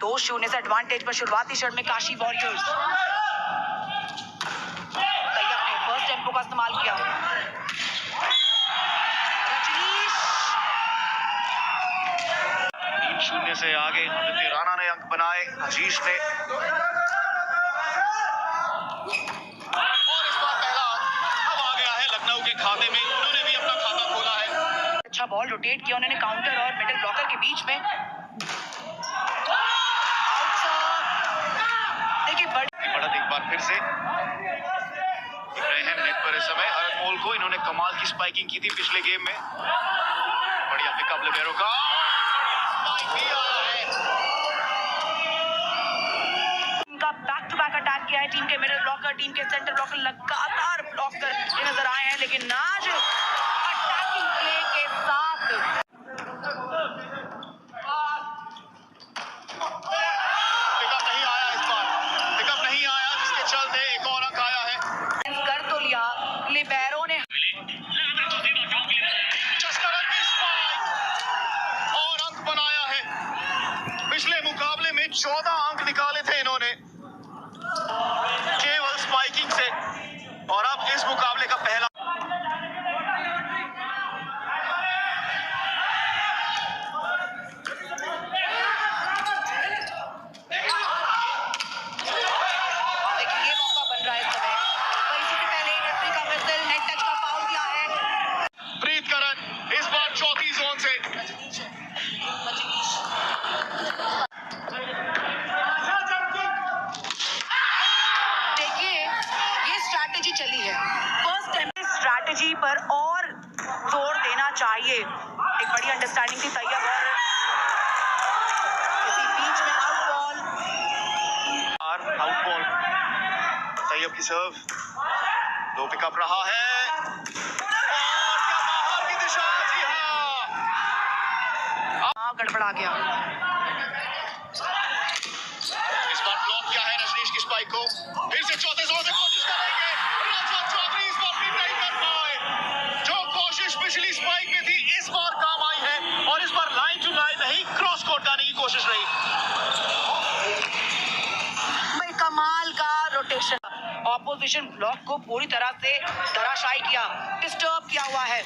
2-0 से एडवांटेज पर शुरुआती क्षण में काशी वॉरियर्स। तैयब ने फर्स्ट टेम्पो का इस्तेमाल किया। रजनीश 3-0 से आगे आदित्य राणा ने अंक बनाए, अजीश ने। और इस बार पहला अब आ गया है लखनऊ के खाते में, उन्होंने भी अपना खाता खोला है। अच्छा बॉल रोटेट किया उन्होंने काउंटर और मिडिल ब्लॉकर के बीच में। देखिए बढ़त एक बार फिर से दिख रहे हैं नेट पर इस समय। हरनमोल को इन्होंने कमाल की स्पाइकिंग की थी पिछले गेम में। बढ़िया पिकअप लिबेरो का, स्पाइक भी आया है। इनका बैक टू बैक अटैक किया है। टीम के मिडिल ब्लॉकर, टीम के सेंटर ब्लॉकर लगातार ब्लॉक करते नजर आए हैं, लेकिन आज अटैकिंग प्ले के साथ पिकअप नहीं आया इस बार, पिकअप नहीं आया, जिसके चलते एक और अंक आया है। कर तो लिया लिबेरो ने। जसकरण की स्पाइक और अंक बनाया है। पिछले मुकाबले में 14 अंक निकाले थे इन्होंने केवल स्पाइकिंग से, और अब इस मुकाबले का पहला। देखिए ये मौका बन रहा है इस समय, और इसी से पहले रेफरी का विसल, नेट टच का फाउल दिया है। प्रीत करण इस बार चौथी जोन से। देखिए ये स्ट्रैटेजी चली है, फर्स्ट टाइम स्ट्रैटेजी पर और जोर देना चाहिए। एक बड़ी अंडरस्टैंडिंग थी तैयब और इसी बीच में आउट बॉल। तैयब की सर्व, 2 पिकअप रहा है और क्या बाहर की दिशा, जी हाँ। गड़बड़ा गया। इस बार ब्लॉक किया है रजनीश की स्पाइक को। फिर से चौथे जोन से कोशिश करेंगे, रजत चौधरी इस बार भी नहीं कर पाए। जो कोशिश पिछली स्पाइक में थी इस बार काम आई है, और इस बार लाइन टू लाइन नहीं, क्रॉस कोर्ट जाने की कोशिश रही। भाई कमाल का रोटेशन, ऑपोजिशन ब्लॉक को पूरी तरह से धराशायी किया, डिस्टर्ब किया हुआ है।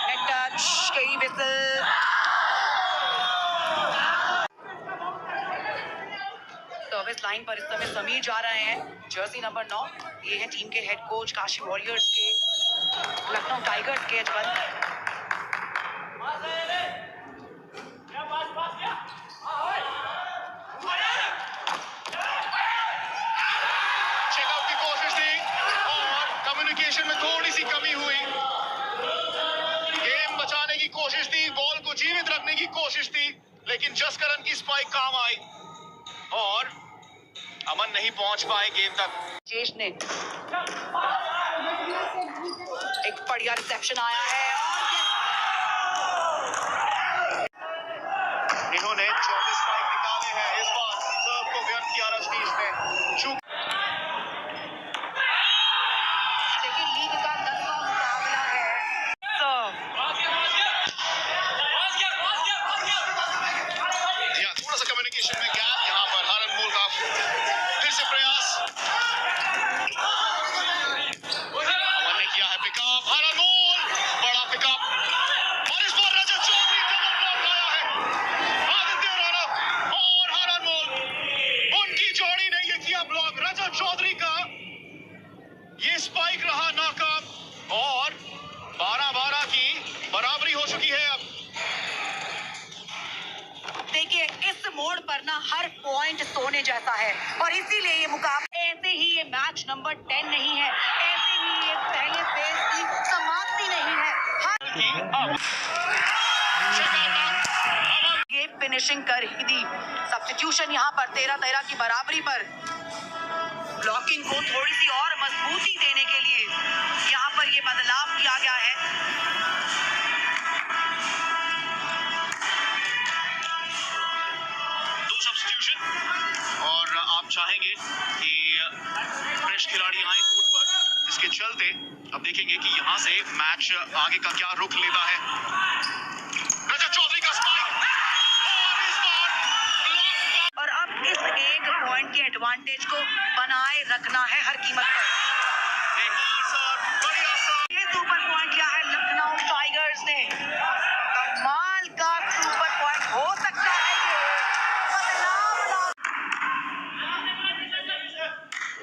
नेट टच, कई विसल। सर्विस लाइन पर इस समय समीर जा रहे हैं, जर्सी नंबर 9। ये है टीम के हेड कोच काशी वॉरियर्स के, लखनऊ टाइगर्स के अजबंत। चेकआउट की कोशिश थी और कम्युनिकेशन में थोड़ी सी कमी हुई। गेम बचाने की कोशिश थी, बॉल को जीवित रखने की कोशिश थी, लेकिन जसकरण की स्पाइक काम आई और अमन नहीं पहुंच पाए गेम तक। जेश ने एक बढ़िया रिसेप्शन आया है और इन्होंने 24 स्पाइक निकाले हैं इस बार। सर्व को व्यर्थ किया रजनीश ने। देखिए लीग का 10वां मुकाबला है। थोड़ा सा कम्युनिकेशन में गैप यहाँ पर। हरनमोल का फिर से प्रयास, अमन ने किया है पिकअप। हरनमोल बड़ा पिकअप, और इस बार रजत चौधरी डबल ब्लॉक आया है। आदित्य राणा और हरनमोल, उनकी जोड़ी ने ये किया ब्लॉक। रजत चौधरी का ये स्पाइक रहा नाकाम और 12-12 की बराबरी हो चुकी है अब। देखिए इस मोड़ पर ना हर पॉइंट सोने जैसा है, और इसीलिए ये मुकाबला, ऐसे ही ये मैच नंबर 10 नहीं है, ऐसे ही ये पहले फेज की समाप्ति नहीं है। ये फिनिशिंग कर ही दी। सब्स्टिट्यूशन यहाँ पर 13-13 की बराबरी पर, ब्लॉकिंग को थोड़ी सी और मजबूती देने के लिए यहाँ पर ये बदलाव किया गया है। और आप चाहेंगे कि फ्रेश खिलाड़ी आए कोर्ट पर, जिसके चलते अब देखेंगे कि यहां से मैच आगे का क्या रुख लेता है। रजत चौधरी का स्पाइक और इस बार ब्लॉक जीतना है हर कीमत पर। एक और सर्व, बढ़िया सर्व। ये सुपर पॉइंट लिया है लखनऊ टाइगर्स ने। कमाल का सुपर पॉइंट हो सकता है ये। बदलाव ला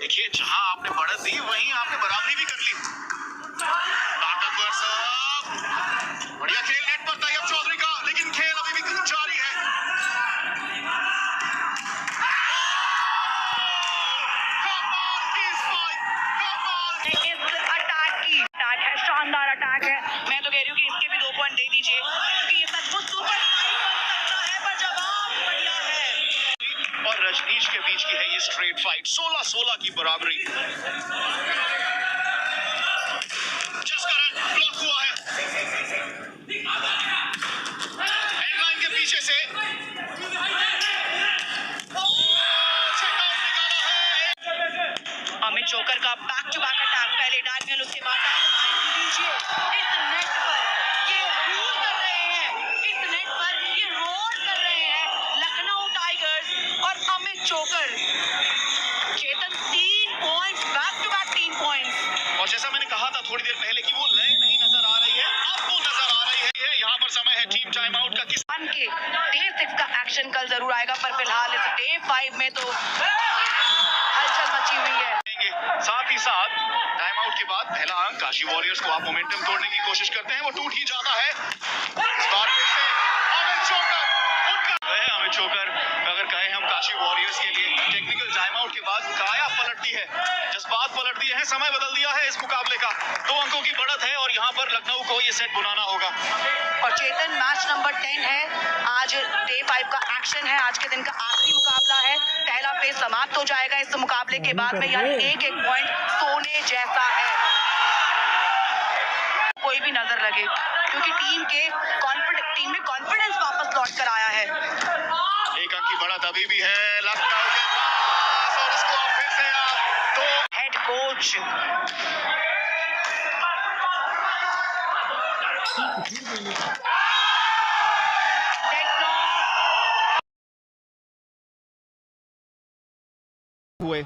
देखिए, जहां आपने बढ़त दी वहीं आपने बराबरी भी कर ली। ताकतवर सर्व, बढ़िया खेल नेट पर तैयब चौधरी का, लेकिन खेल अभी भी जारी है। कमाल की स्पाइक, कमाल। इस अटैक है, शानदार अटैक है। मैं तो कह रही हूँ कि इसके भी 2 पॉइंट दे दीजिए, क्योंकि ये सचमुच सुपर बन सकता है, पर जवाब बढ़िया है। और रजनीश के बीच की है ये स्ट्रेट फाइट, 16-16 की बराबरी। जिसका रन ब्लॉक हुआ है हेडलाइन के पीछे से। अमित चोकर का बैक टू बैक अटैक, पहले डायगोनल उसके बाद दीजिए। इस नेट पर ये रूल कर रहे हैं, इस नेट पर ये रोड कर रहे हैं लखनऊ टाइगर्स और Amit Chokar. Chetan 3 point, back to back 3 point. और जैसा मैंने कहा था थोड़ी देर पहले कि वो लय नहीं नजर आ रही है, अब वो नजर आ रही है। यहाँ पर समय है टीम टाइम आउट का। किस के डे 6 का एक्शन कल जरूर आएगा, पर फिलहाल इस डे 5 में तो हलचल मची हुई है। साथ ही साथ टाइम आउट के बाद पहला अंक काशी वॉरियर्स को आप मोमेंटम तोड़ने की कोशिश करते हैं, वो टूट ही जाता है। इस बार फिर से अमित चोकर, उनका है अमित चोकर। अगर कहें हम काशी वॉरियर्स के लिए टेक्निकल टाइम आउट के बाद काया पलटती है, जज्बात पलट दिए हैं, समय बदल दिया है इस मुकाबले का। 2 अंकों की बढ़त है और यहाँ पर लखनऊ को ये सेट बुनाना होगा। और चेतन, मैच नंबर 10 है, आज डे 5 का एक्शन है, आज के दिन का आखिरी मुकाबला है। पहला फेज समाप्त हो जाएगा इस मुकाबले के बाद में, यानी एक पॉइंट सोने जैसा है। कोई भी नजर लगे, क्योंकि टीम में कॉन्फिडेंस वापस लौट कर आया है। 1 अंक की बढ़त अभी भी है लखनऊ के पास, और उसको आप फिर से तो हेड कोच हुए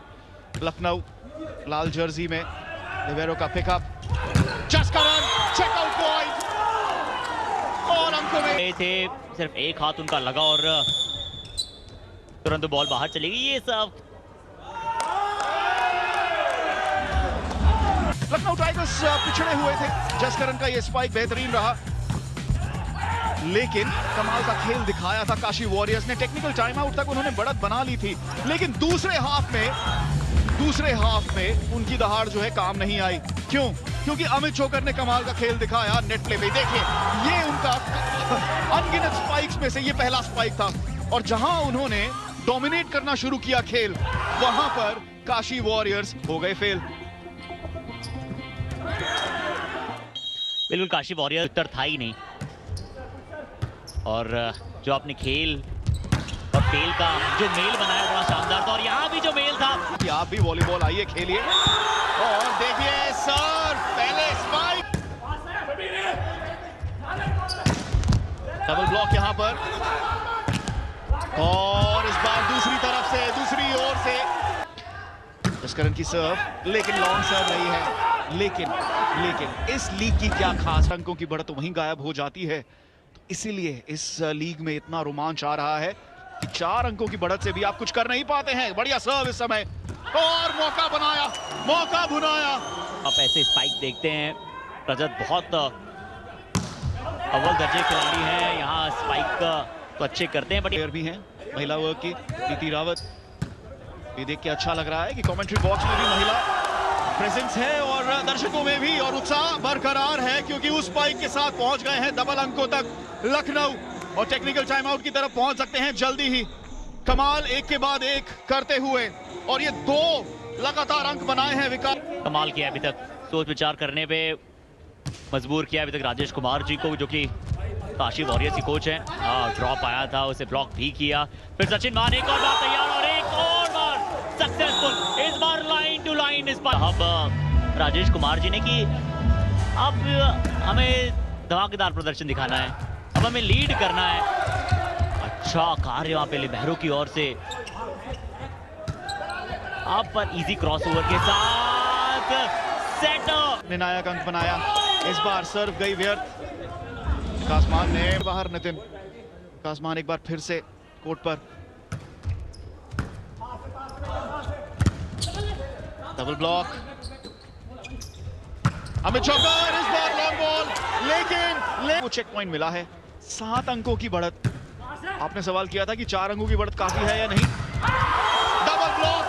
लखनऊ लाल जर्सी में। लिबेरो का पिकअप, जस्ट का रन, चेकआउट पॉइंट और अंकों में थे। सिर्फ एक हाथ उनका लगा और तुरंत बॉल बाहर चली गई। ये सब लखनऊ टाइगर्स पिछड़े हुए थे। जसकरन का ये स्पाइक बेहतरीन रहा, लेकिन कमाल का खेल दिखाया था काशी वॉरियर्स ने। टेक्निकल टाइम आउट तक उन्होंने बढ़त बना ली थी, लेकिन दूसरे हाफ में उनकी दहाड़ जो है काम नहीं आई। क्यों? क्योंकि अमित चोकर ने कमाल का खेल दिखाया नेट प्ले में। देखिए, ये उनका अनगिनत स्पाइक्स में से ये पहला स्पाइक था, और जहां उन्होंने डोमिनेट करना शुरू किया खेल, वहां पर काशी वॉरियर्स हो गए फेल। बिल्कुल काशी वॉरियर उत्तर था ही नहीं, और जो आपने खेल और फेल का जो मेल बनाया बड़ा शानदार था। और यहाँ भी जो मेल था, कि आप भी वॉलीबॉल आइए खेलिए। और देखिए सर, पहले स्पाइक, डबल ब्लॉक यहां पर, और इस बार दूसरी तरफ से, दूसरी ओर से जसकरन की सर्व, लेकिन लॉन्ग सर्व नहीं है। लेकिन इस लीग की क्या खास, अंकों की बढ़त तो वहीं गायब हो जाती है। तो इसीलिए इस लीग में इतना रोमांच आ रहा है कि 4 अंकों की बढ़त से भी आप कुछ कर नहीं पाते हैं। बढ़िया सर्व इस समय, और मौका बनाया, मौका भुनाया। आप ऐसे स्पाइक देखते हैं, रजत बहुत अव्वल दर्जे खिलाड़ी हैं, यहाँ स्पाइक तो अच्छे करते हैं। बट प्लेयर भी हैं महिला वर्ग की, प्रीति रावत। ये देख के अच्छा लग रहा है कि कमेंट्री बॉक्स में भी महिला प्रेजेंस है, और दर्शकों में भी, और उत्साह बरकरार है, क्योंकि उस स्पाइक के साथ पहुंच गए हैं डबल अंकों तक लखनऊ, और टेक्निकल टाइम आउट की तरफ पहुंच सकते हैं जल्दी ही। कमाल एक के बाद एक करते हुए, और ये 2 लगातार अंक बनाए हैं विकास। कमाल किया अभी तक, सोच विचार करने पे मजबूर किया अभी तक राजेश कुमार जी को, जो कि काशी वॉरियर्स की कोच हैं। ड्रॉप आया था, उसे ब्लॉक भी किया। फिर सचिन मान एक और बार तैयार, और एक और बार सक्सेसफुल। इस बार लाइन टू लाइन इस बार अब राजेश कुमार जी ने कि अब हमें धमाकेदार प्रदर्शन दिखाना है, अब हमें लीड करना है। अच्छा कार्य वहां पे लिबेरो की ओर से, अब पर इजी क्रॉसओवर के साथ सेट निर्णायक अंक बनाया। इस बार सर्व गई व्यर्थ। कासमान ने बाहर नितिन। कासमान एक बार फिर से कोर्ट पर। Double block. अमित चौकर इस बार लॉन्ग बॉल, लेकिन चेक पॉइंट मिला है। 7 अंकों की बढ़त। आपने सवाल किया था कि 4 अंकों की बढ़त काफी है या नहीं। Double block,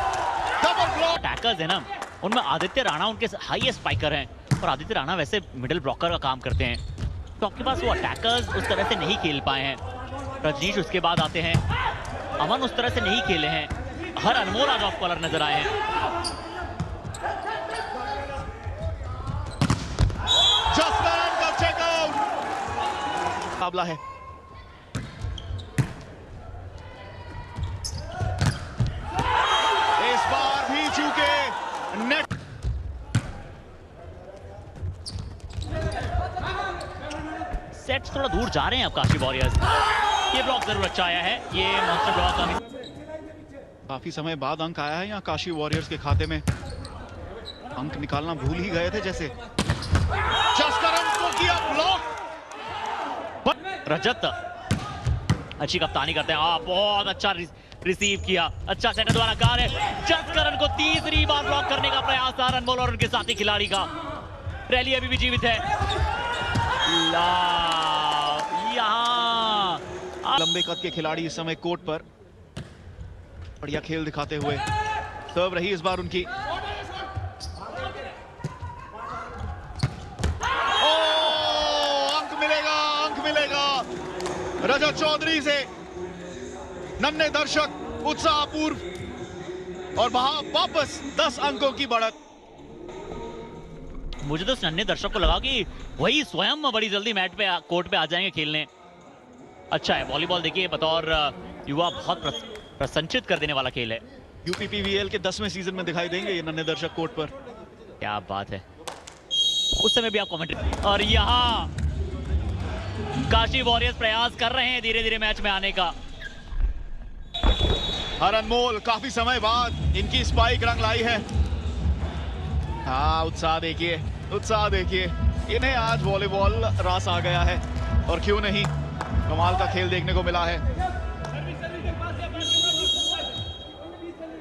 double block. Attackers है ना, उनमें आदित्य राणा उनके हाईएस्ट स्पाइकर हैं और आदित्य राणा वैसे मिडिल ब्लॉकर का काम करते हैं, तो आपके पास वो अटैकर्स उस तरह से नहीं खेल पाए हैं। रजनीश उसके बाद आते हैं, अमन उस तरह से नहीं खेले हैं, हर अनमोल आज ऑफ कॉलर नजर आए हैं। जसकरण का चेकआउट। मुकाबला है। इस बार भी चूके नेट। सेट्स थोड़ा दूर जा रहे हैं अब काशी वॉरियर्स। ये ब्लॉक जरूर अच्छा आया है, ये मॉन्स्टर ब्लॉक। काफी समय बाद अंक आया है यहाँ काशी वॉरियर्स के खाते में। अंक निकालना भूल ही गए थे जैसे। जसकरण को किया ब्लॉक। रजत अच्छी कप्तानी करते हैं, बहुत अच्छा रिसीव किया, अच्छा सेटर द्वारा कार्य। जसकरण को तीसरी बार ब्लॉक करने का प्रयास था रनबॉल और उनके साथी खिलाड़ी का। रैली अभी भी जीवित है। यहाँ लंबे कद के खिलाड़ी इस समय कोर्ट पर बढ़िया खेल दिखाते हुए। सर्व रही इस बार उनकी। अंक मिलेगा, अंक मिलेगा रजत चौधरी से। नन्हे दर्शक उत्साहपूर्व और वापस 10 अंकों की बढ़त। मुझे तो नन्हे दर्शक को लगा कि वही स्वयं बड़ी जल्दी मैच पे कोर्ट पे आ जाएंगे खेलने। अच्छा है, वॉलीबॉल देखिए बतौर युवा बहुत प्रसन्नचित कर देने वाला खेल है। यूपीपीवीएल के 10वें सीजन में दिखाई देंगे ये नन्हे दर्शक कोर्ट पर। क्या बात है, उस समय भी आप कमेंट्री। और यहाँ काशी वॉरियर्स प्रयास कर रहे हैं धीरे धीरे मैच में आने का। हर अनमोल काफी समय बाद इनकी स्पाइक रंग लाई है। हाँ, उत्साह देखिए, उत्साह देखिए। इन्हें आज वॉलीबॉल रास आ गया है और क्यों नहीं, कमाल का खेल देखने को मिला है।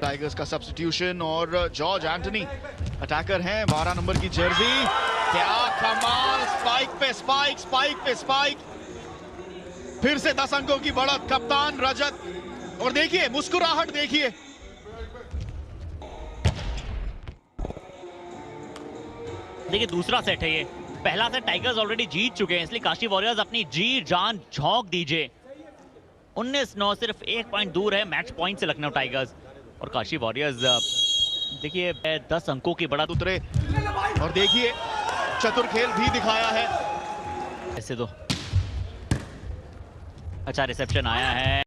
टाइगर्स का सब्स्टिट्यूशन और जॉर्ज एंटनी अटैकर हैं। 12 नंबर की जर्सी। क्या कमाल, स्पाइक पे स्पाइक, स्पाइक पे स्पाइक। फिर से 10 अंकों की बढ़त। कप्तान रजत, और देखिए मुस्कुराहट देखिए। देखिए दूसरा सेट है ये, पहला सेट टाइगर्स ऑलरेडी जीत चुके हैं, इसलिए काशी वॉरियर्स अपनी जी जान झोंक दीजिए। 19-9 सिर्फ 1 पॉइंट दूर है मैच पॉइंट से लखनऊ टाइगर्स। और काशी वॉरियर्स देखिए 10 अंकों की बढ़त उतरे और देखिए चतुर खेल भी दिखाया है। ऐसे तो अच्छा रिसेप्शन आया है।